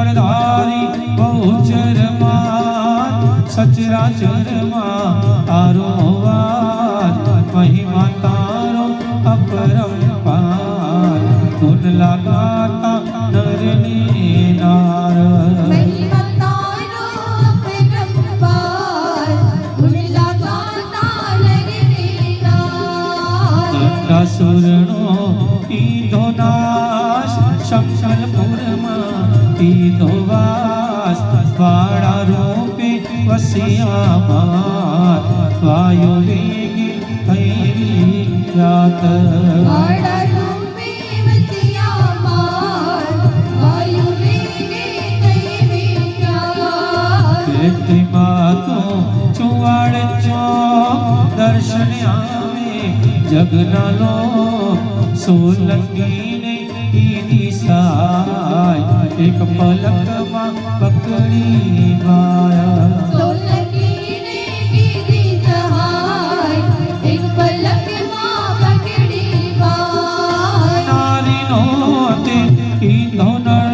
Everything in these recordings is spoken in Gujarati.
પડધારી બહુચરમાં સચરાચરમાં તારો વાત મહિમા તારો અપરંપાર ગુણ લાગાતા નરને નાર મહિમા તારો અપરંપાર ગુણ લાગાતા નરને નાર દંડાસુરનો કીધો નાશ શંખલપુરમાં કીધો વાસ વાળા રૂપે વસિયામાં વાયુ વેગી થઈ વિખ્યાત વાળા રૂપે વસિયામાં વાયુ વેગે થઈ વિખ્યાત કીર્તિમાં તો ચુવાડ ચોક દર્શન આવે જગના લોક સોલંકીને કીધી સાય એક પલકમાં પકડી માયા સોલંકીને કીધી સહાય એક પલકમાં પકડી વાય નારીનો તે કીધો નર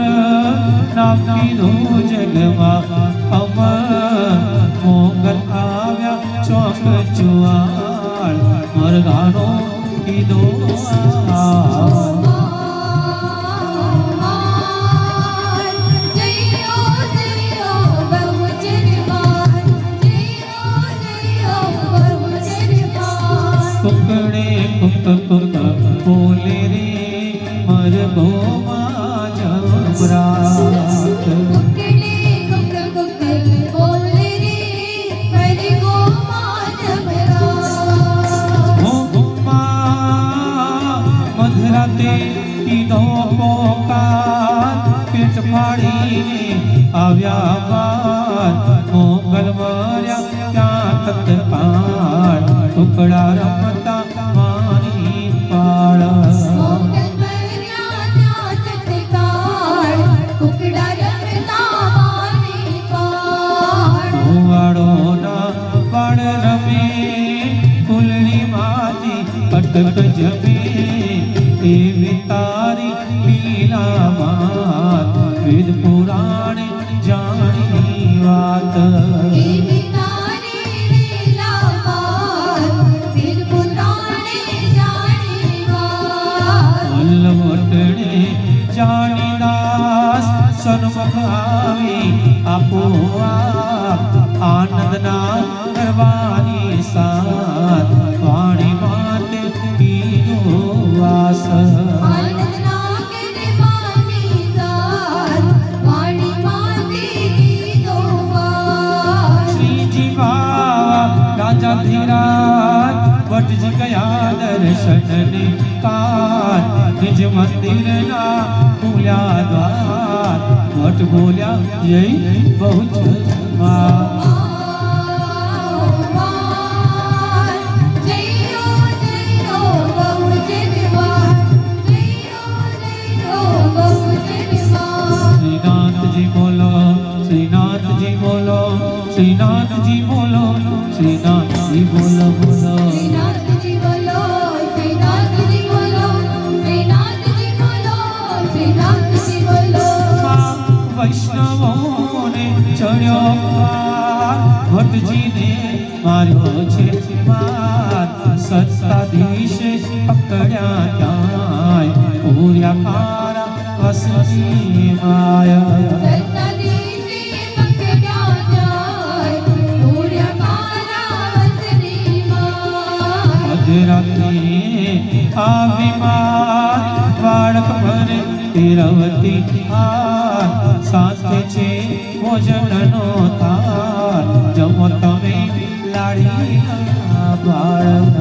નામ કીધું જગમાં અમર મોગલ આવ્યા ચોક ચુવાડ મરઘાનો કીધો કુકડે કુક કુક બોલે રે મરઘો માં જમરાત મધરાતે કીધો પોકાર પેટ ફાડીને આવ્યા બાર મોગલ મર્યા ત્યાં તત્કાળ ટુકડા રમતા મારી પાળ વાળોના વાળ રમે ફૂલની માજી અટક જમે એવી તારી લીલામાં વેદ પુરાણે જાણી વાત વલ્લભટણે જાણીદાસ સન્મુખ આવી આપોઆપ આનંદના કરવાની સાથ વાણી માતે કીધો વાસ શ્રીજી બાવા રાજા ધીરાજ વટજી ગયા દર્શનને કાર નિજ મંદિરના ખુલ્યા દ્વાર વટ બોલ્યા જય બહુચરમાં શ્રીનાથજી બોલો શ્રીનાથજી બોલો શ્રીનાથજી બોલો શ્રીનાથજી બોલો બોલો શ્રીનાથજી બોલો શ્રીનાથજી બોલો શ્રીનાથજી બોલો શ્રીનાથજી બોલો વૈષ્ણવોને ચડ્યો પાર ભટ્ટજીને માર્યો છે માર સત્તાધીશે પકડ્યા ક્યાંય પૂર્યા કારા વસની માયા મધરાત્રિએ આવી માર બાળક ભરે તેરવતી હાર સાથે છે ભોજનનો તાર જમો તમે લાડી બાળક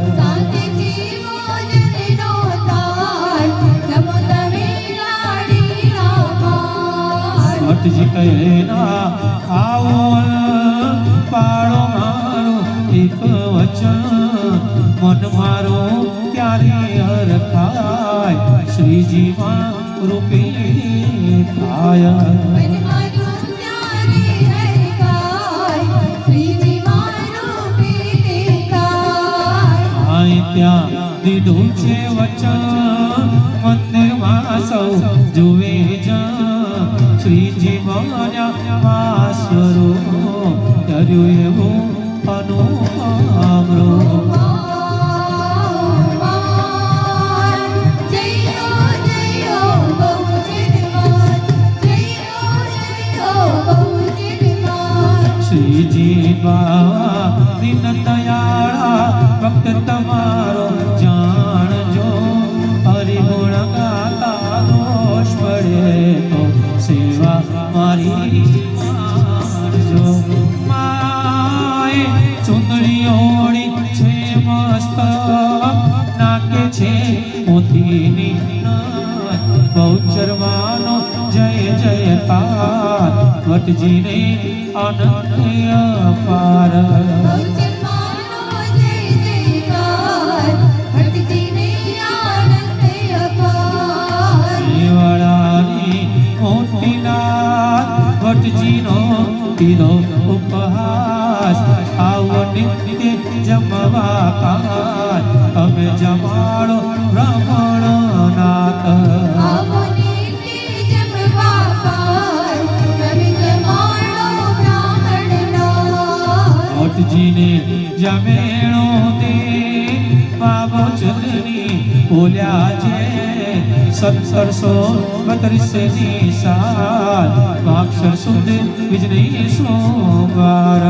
ભટ્ટજી કહે ના આવો પાડો મારો એક વચન મન મારો ત્યારે હરખાય શ્રીજી માં રૂપે થાય ત્યાં દીધું છે વચન મંદિરમાં સૌ જુએ જ શ્રીજી બન્યા મા સ્વરૂપ ધર્યું એવું અનુપમ રૂપ શ્રીજી બાવા દિન દયાળા ભક્ત તમારો જાણજો હરિગુણ ગાતા દોષ પડે તો સેવા મારી મારજો માએ ચુંદડી ઓળી છે મસ્ત નાકે છે મોતીની નથ બહુચરવાનો જય જયકાર વટજીને આનંદ અપાર દેવાળાની મોટી નાથ વટજીનો પીરો ઉપહાસ આવો નિત્ય જમવા કાન તમે જમાડો બ્રાહ્મણ નાથ ભટ્ટજીને જમેણો દે બાબો ચંદ્રની બોલ્યા છે 1732 સાલ માક્ષર સુદ બીજની સોમવાર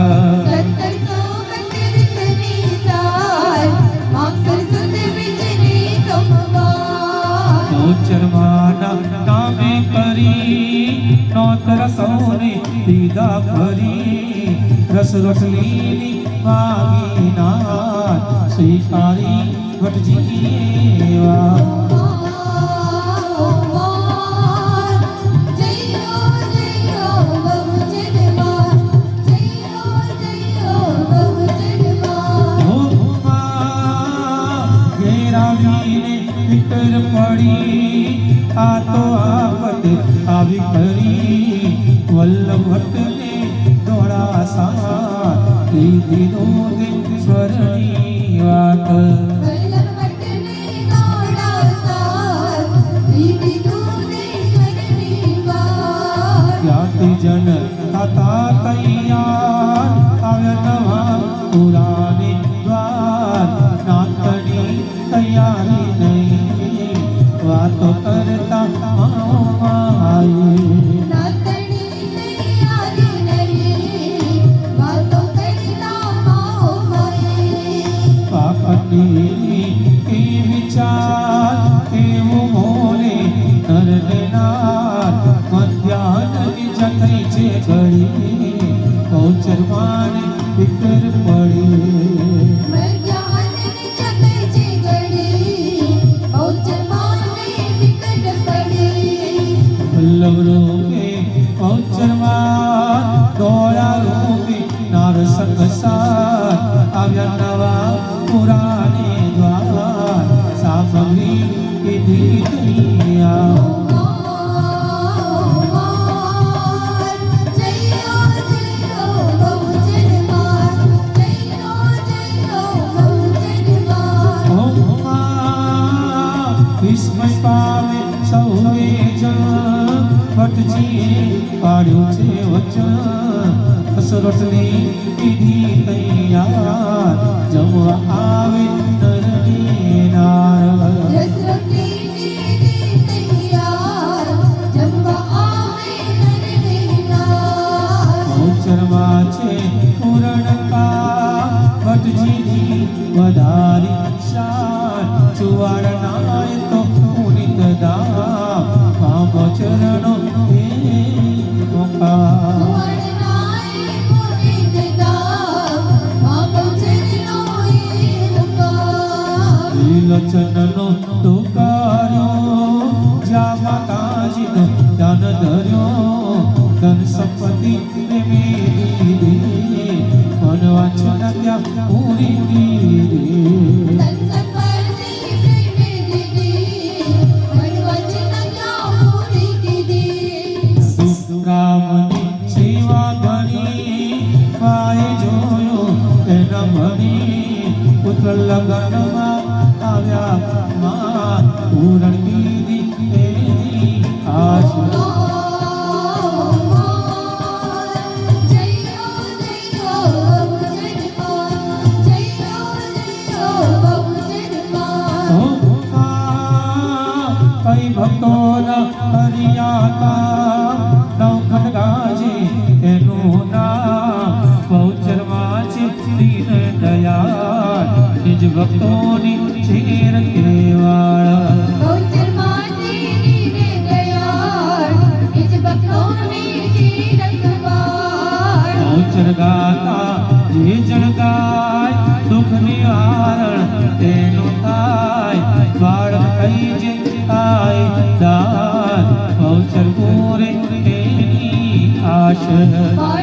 ગોચરમાના નામે કરી નોતર સૌને દીધા ફરી રસ રોટલીની માગી નાથ સ્વીકારી ભટ્ટજી એવા ફિકર પડી આ તો આફત આવી ખરી વલ્લભ ભટ્ટને દોડા સાથ લીધી નોંધે સ્વરની વાત જ્ઞાતિજન થતા તૈયાર આવ્યા નવા પુરાને દ્વાર નાતની તૈયારી નહીં વાતો કરતા માઈ પાપની એ વિચાર એવું મોને નરને નાર મધ્યાહની જતી છે ઘડી ગૌચરમાને ફિકર પડી વલ્લભ રૂપે ગૌચરમાન દોડા રૂપે નાર સંસાર આવ્યા નવા પુરાને દ્વાર સામગ્રી કીધી દુનિયા વિસ્મય પામે સૌએ જણ ભટ્ટજીએ પાડ્યું છે વચન રસ રોટલી કીધી તૈયાર જમવા આવે નરને નાર ગૌચરમાં છે પૂર્ણકા ભટ્ટજીની વધારી શાન ચુવાડના તો પુનિત દામ કામો ચરણો એ મોકા લીલચનનો તુકાર્યો જ્યાં માતાજીનો ધ્યાન ધર્યો ધન સંપત્તિ મેળી દીધી મન વાંચના ત્યાં પૂરી દીધી રામની સેવા કરી માએ જોયો એના ભણી પુત્ર લગનમાં આવ્યા માં પૂરણ કીધી એની આશા ભક્તોની છે રખેવાળ ગૌચરમાંથી નીરે દયાળ નિજ ભક્તોની છે રખવાળ ગૌચર ગાતા જે જણ ગાય દુઃખ નિવારણ તેનું થાય બાળક થઈ જે થાય દાન ગૌચર પૂરે તેની આશ